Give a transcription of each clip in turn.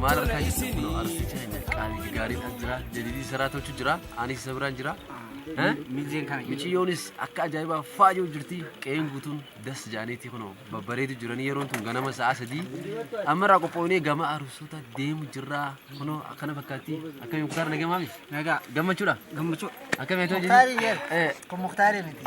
maal argaa jirtu kunoo arsicha keenya qaalii gaariidhaan jira jadidii saraatochu jira anis isa biraan jira michiyoonis akka ajaa'ibaa faayoo jirti qe'een guutuun das jaaniitii kunoo babbareetu jiranii yeroon tun ganama sa'a 3 ammarraa qophoonee gama aruusota deemu jirra kunoo akkana fakkaatti akkami muktaar nagamaami nagaa gammachuudha gammachuu akkami atoo kun muktaari miti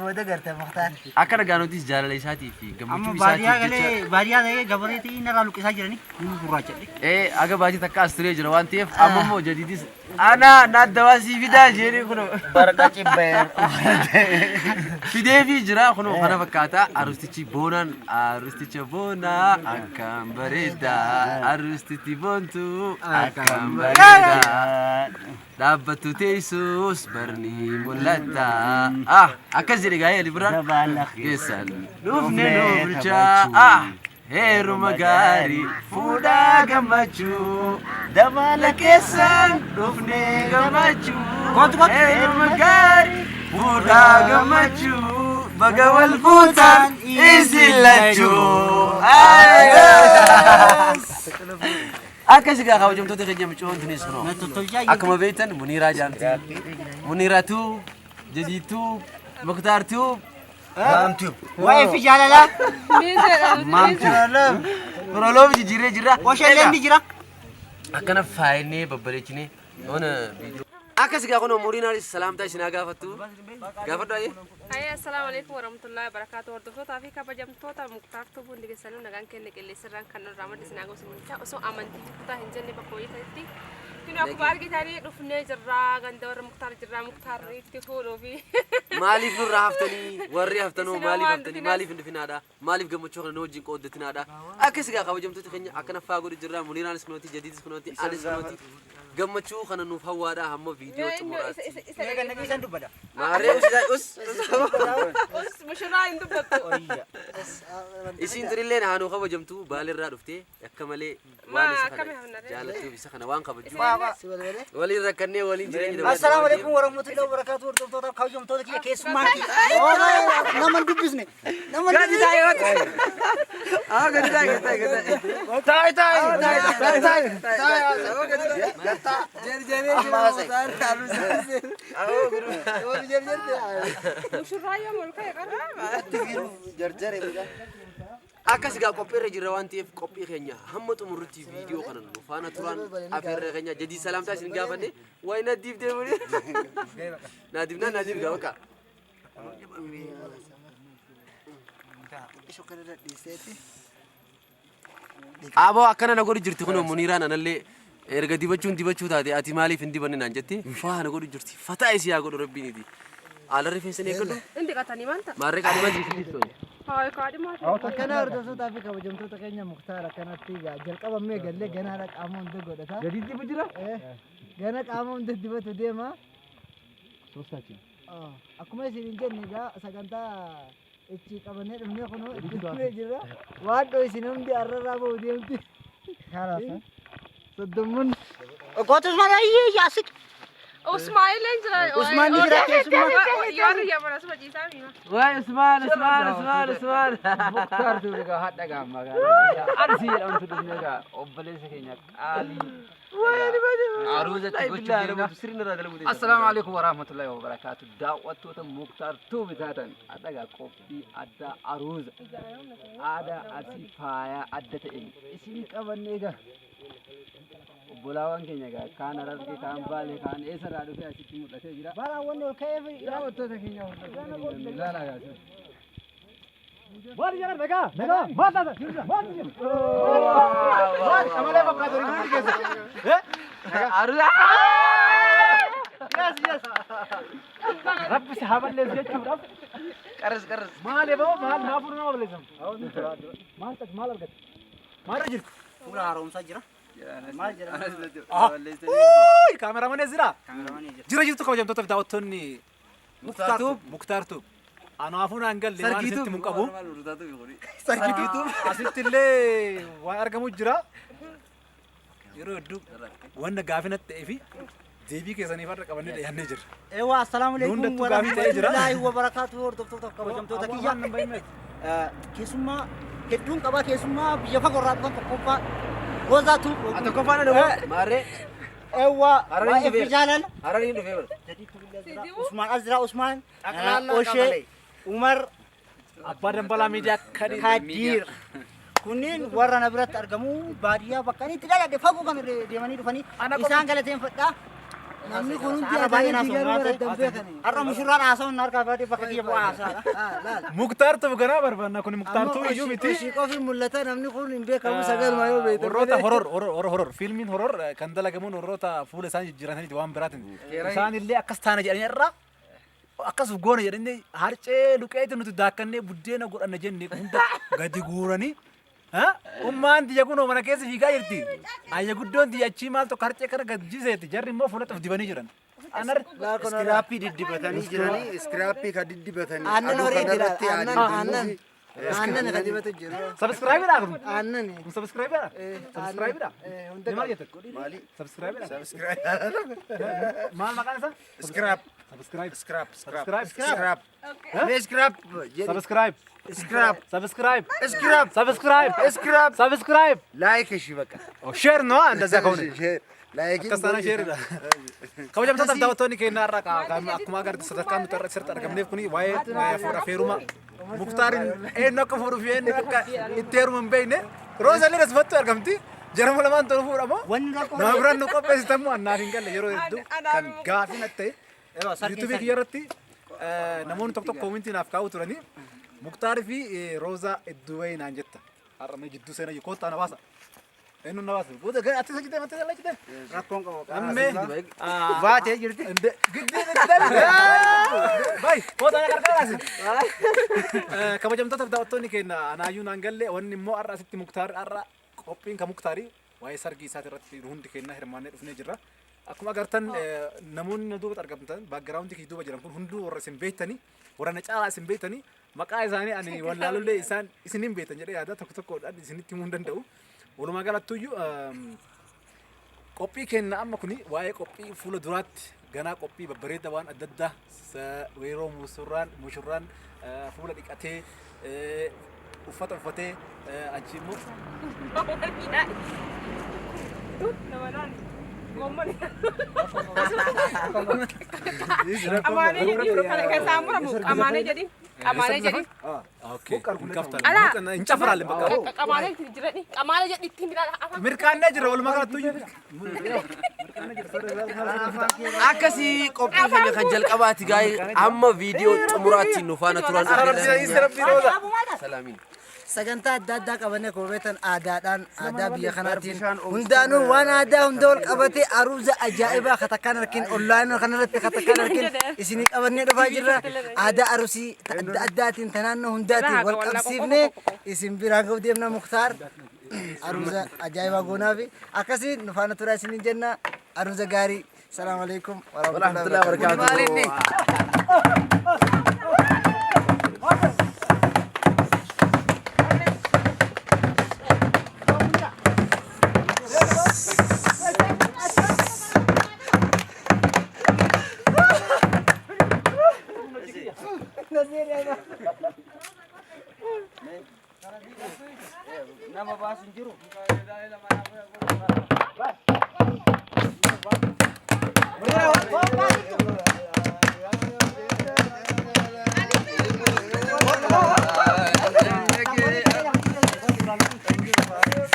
booda garte muktaar akka dhagaanutis jaalala isaatii fi gammachuu isaatii jecha baadiyyaa ta'ee gabareetii narraa luqqisaa jiranii inni gurraachadhe aga baajii takka as turee jira waan ta'eef amma immoo jadidis ana naddawaa sii fidaa jeerii kunoo barqa cibbee fideefii jira kunoo kana fakkaata arrustichi boonaan arrusticha boonaa akkam bareedaa arrustitti boontuu akkam bareedaa dhaabbattu teessus barni mul'ata akkas jedhe gaa'ee libiraan keessan dhufne nu bulchaa heeruma gaarii fuudhaa gammachuu dabala keessan dhufne gammachuu heeruma gaarii fuudhaa gammachuu baga wal fuutan isin lachuu akkas gaa kabajamtoota keenya micoon tunis kunoo akkuma beektan muniiraa jaamti muniiratu jadiitu muktaartu mamtu waa'ee fi jaalala mamtu proloof jijjiirree jirra washalleen jira akkana faayinee babbareechinee ona viidiyoo akkas gaa kunoo muriinaanis salaamtaa isin gaafattu gaafadhu ayee assalamu alaikum warahmatullahi wabarakatuh hordoftoota fi kabajamtoota muktaartuu bundi keessanuu nagaan kenne qilleensarraan kan irraa madda isin gosimichaa osoo amantii kutaa hin jenne bakka ho'iitti kinu akkuma argitanii dhufnee jirra ganda warra muktaar jirra muktaarri itti fuudhuu fi maaliif nurraa haftanii warri haftanoo maaliif haftanii maaliif hin dhufinaadha maaliif gammachuu kana wajjin qooddatinaadha akkas gaa kabajamtoota keenya akkana faa godhu jirra muniiraanis kunooti jadiidis kunooti anis kunooti gammachuu kana nuuf hawwaadha hamma viidiyoo xumuraatti isa dubbada maaree us mushraa hin dubbattu isin tirilleen haanuu kabajamtu baalirraa dhuftee akka malee waan isa kana jaalattuuf isa kana waan kabajju waliin rakkannee waliin jireenya assalamu alaikum warahmatullahi wabarakatuh hordoftoota kabajamtoota kiyya keessummaatti nama dubbisne nama akkas gaa qophiirra jirra waan ta'eef qophii keenya hamma xumurrutti viidiyoo kana nu faana turaan afeerra keenya jadii salaamtaa isin gaafanne wayi nadiif deemuni nadiif gaa bakka aboo akkana na godhu jirti kunoo muniiraan anallee erga dibachuu taate ati maaliif hin dibanne naan jetti faana godhu jirti fataa isii haa godhu rabbiiniti ala rifeensa eeggadhu indi qatanii maanta maarree qaadhimaa jirti haa qaadhimaa akkana hordoftoota fi kabajamtoota keenya muktaar akkanatti jalqabamee gallee ganaadha qaama hunda godhata jadiitti bujira gana qaama hunda dibatu deema akkuma isin hin jenne egaa sagantaa ichi qabannee dhufnee kunoo itti dhufnee jirra waan dhoo isin hundi arrarraa ba'u deemti soddommun gootos maraayee yaasik Usmaan jira Usmaan jira keessummaa yaarri yamana sama jiisaa mima waay Usmaan muktaar tuuliga hadda gaamma arsi jedhamtu dhufneega obboleessa keenya qaalii aruuzatti gochuudha assalaamu alaikum warahmatullahi wabarakatuh daawwattoota muktaar tuubi taatan addagaa qophii adda aruuza aadaa asii faayaa adda ta'e isin qabanneega bulawan keenya gaa kaan ararge kaan baale kaan eessarraa dhufee asitti mul'atee jira baraawwan ol ka'ee daawwattoota keenya ilaalaa gaa What is your mega? Mega? What is it? What is it? What? Kamale bakka dori gudu keessa. aruuza Yes. Rabbi sahaban les jechuudha. qarras Maale ba'u maal naafuru nama balleessam. Maal argate? Maal jirtu? Fuula haaromsaa jira. Maal jira? Kaameramaan jira. Jira jirtu kabajamtoota daawwattoonni Muktaartu. Anaafun angal limaan sitti mun qabu. Sarkiitu asittillee waan argamu jira. Yeroo hedduu wanta gaafinatti ta'ee fi deebii keessaniif har'a qabannee dhiyaannee jirra. Ewa assalaamu alaykum wa rahmatullahi wa barakatuh hordoftoota kabajamtoota kiyya. Keessummaa hedduun qabaa keessumaa biyya fagoo irraa dhufan tokkoffaa gozaatu Ata kofana nama mare ewa Harariin waa'ee dhufeera. fi jaalala Harariin dhufeera. Usmaan Azraa Usmaan Oshee Umar Abbaa Dambalaa miidiyaa Kadir kunniin warra na biratti argamu baadiyyaa bakka inni itti dhaladhe fagoo kan deemanii dhufanii isaan galateeffadha. Namni kun hundi baay'ee naasoo har'a mushurraan haasawuun harkaa baatee bakka kiyya bu'aa haasaadha. Muktaartu ganaa barbaanna kun Muktaartuu iyyuu miti. Ishii qofi mul'ata namni kun hin beekamu sagal maa yoo beektu. Warroota horor fiilmiin horor kan dalagamuun warroota fuula isaan jijjiiraniiti waan biraatiin. Isaan illee akkas taana jedhanii irraa akkas goona jedhanii harcee luqeetti nuti daakkannee buddeena godhanna jennee hunda gadi guuranii. Ummaan biyya kunoo mana keessa fiigaa jirti. Ayya guddoon biyya achii maal tokko harcee kana gad jiseeti. Jarri immoo fuulatti dibanii jiran. Iskiraappii diddibatanii jiranii iskiraappii kan diddibatanii Aannan aduu horii jira. kanarratti Aannan aannan kan dibatu jira. Subscribe kun. Aannan. Kun subscribe dha. Subscribe dha. Maal jettan? maali? Subscribe dha. Subscribe. Maal maqaan isaa? Iskiraap. Subscribe. Iskiraap. Subscribe. Iskiraap. Mee iskiraap jedhi. Subscribe. Iskiraap. Subscribe. Iskiraap. Subscribe. Iskiraap. Subscribe. ላይክ እሺ በቃ Share no እንደዛ ከሆነ ላይክ akkasana share dha. Kabajamtoota daawwattoonni keenya irraa akkuma agartu sadarkaan nuti irratti sirriitti argamneef kuni waa'ee fuudha feeruma Muktaarin eenyu akka fuudhuuf eenyu akka itti heeruma hin beekne Roosaleen asumatti argamti. Jarama lamaan tolu fuudhamoo nama biraan nu qopheessitammoo annaaf hin galle yeroo hedduu kan gaafii natti ta'e yuutuubii kiyya irratti namoonni tokko tokko koomintii naaf kaa'u turanii Muktaarii fi Roozaa iddoo wayii naan jetta. Har'a mee jidduu seenaa koottaa na baasa. Eenyu na baasa. Booda gara ati sajjitee mattee jala jitee. rakkoon qabu. Ammee baatee jirti. giddii baay koottaa na gargaaraasi. Kabajamtoota daawwattoonni keenya anaayyuu naan galle wanni immoo har'a asitti Muktaar har'a qophiin kan Muktaarii waa'ee sargii isaati irratti hundi keenya hirmaannee dhufnee jirra. Akkuma agartan namoonni na duubatti argamtan baakgiraawundii kiyya duuba jiran kun hunduu warra isin beektanii warra na caalaa isin beektanii maqaa isaanii ani wallaalullee isaan isin hin beektan jedhee yaada tokko tokkodhaan isinitti himuu hin danda'u. Walumaa galattuyyuu qophii keenya amma kuni waa'ee qophii fuula duraatti ganaa qophii babbareeda waan adda addaa yeroo mushurraan fuula dhiqatee uffata uffatee achi immoo Amaanee jedhiin kana keessaa muramu amaanee jedhiin amaanee jedhiin. hin cafaraalle bakka. Amaanee jedhiin amaanee jedhiin ittiin midhaan Mirkaannee jira walumaa galattuyyuu. Akkasii qophii keenya kan jalqabaati gaa'ee amma viidiyoo xumuraatti nu faana turan Salaamiin. Sagantaa adda addaa qabannee koobeetan aadaadhaan aadaa biyya kanaatiin hundaanuu waan aadaa hunda wal qabatee aruuza ajaa'ibaa katakkaan arkin onlaayinii kanarratti katakkaan arkin isinii qabannee dhufaa jirra. Aadaa arusii adda addaatiin tanaannoo hundaatiin wal qabsiifnee isin biraan ga'u deemna Muktaar aruuza ajaa'ibaa goonaa fi akkasiin nu faana turaa isiniin jenna aruuza gaarii. Salaamu alaikum warahmatullahi wabarakatuh. nama baasu hin jiru.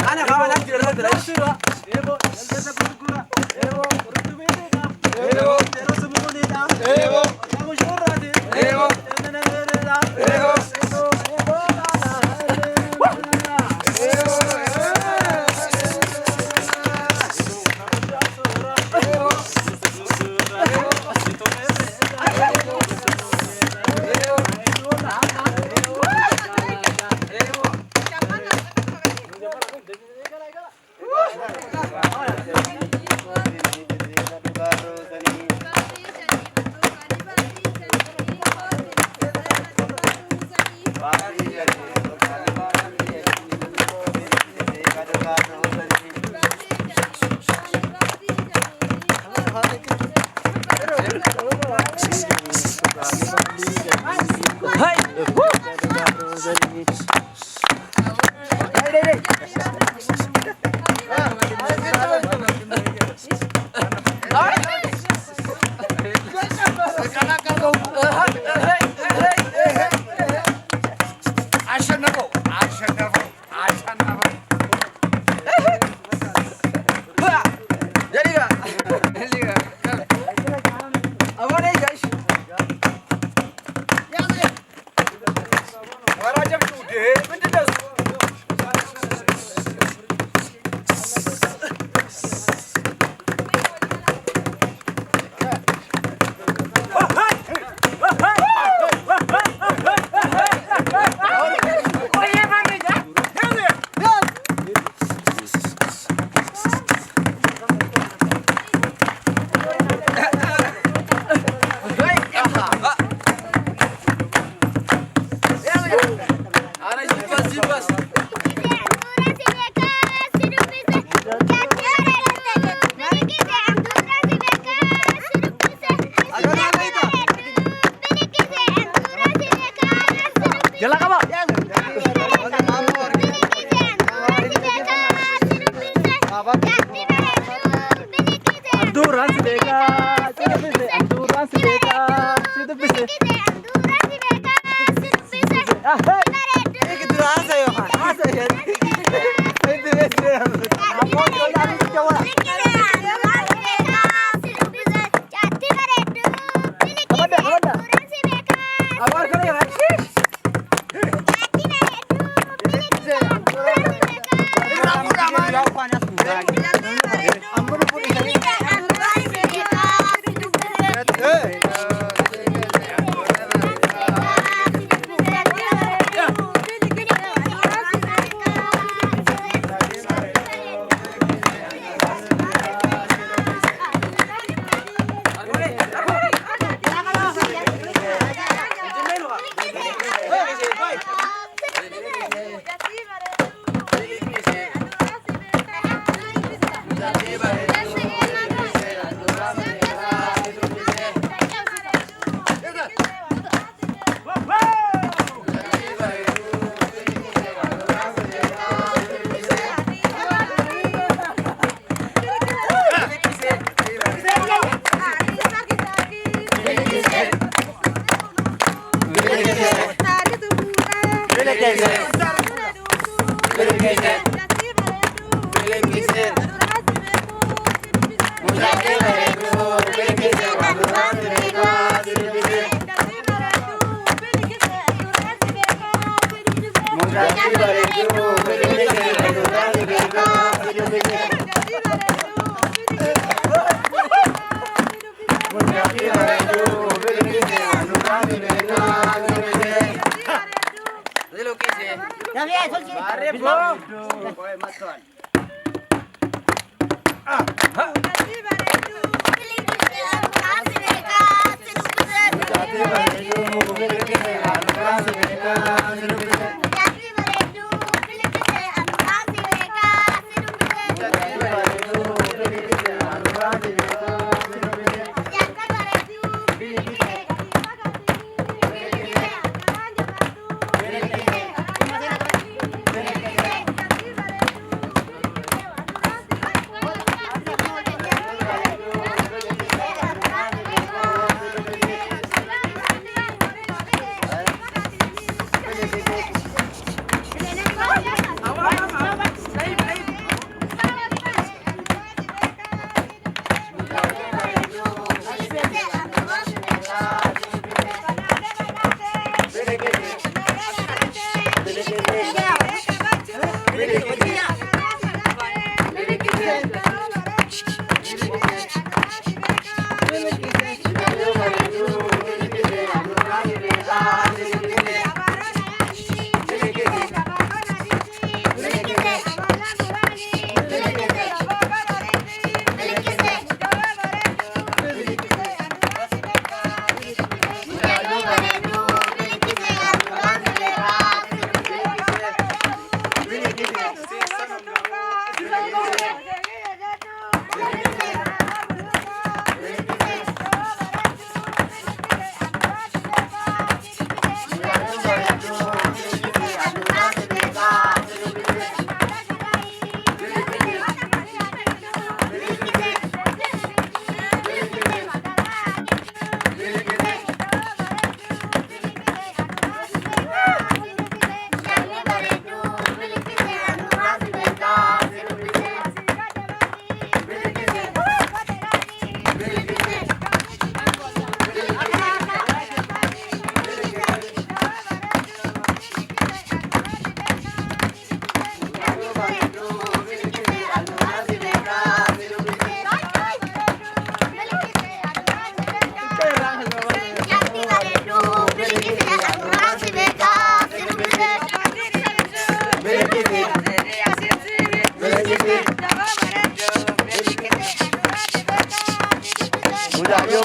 Ana kawan lagi dalam terus. Hai. Thank you.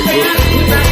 dargaggoota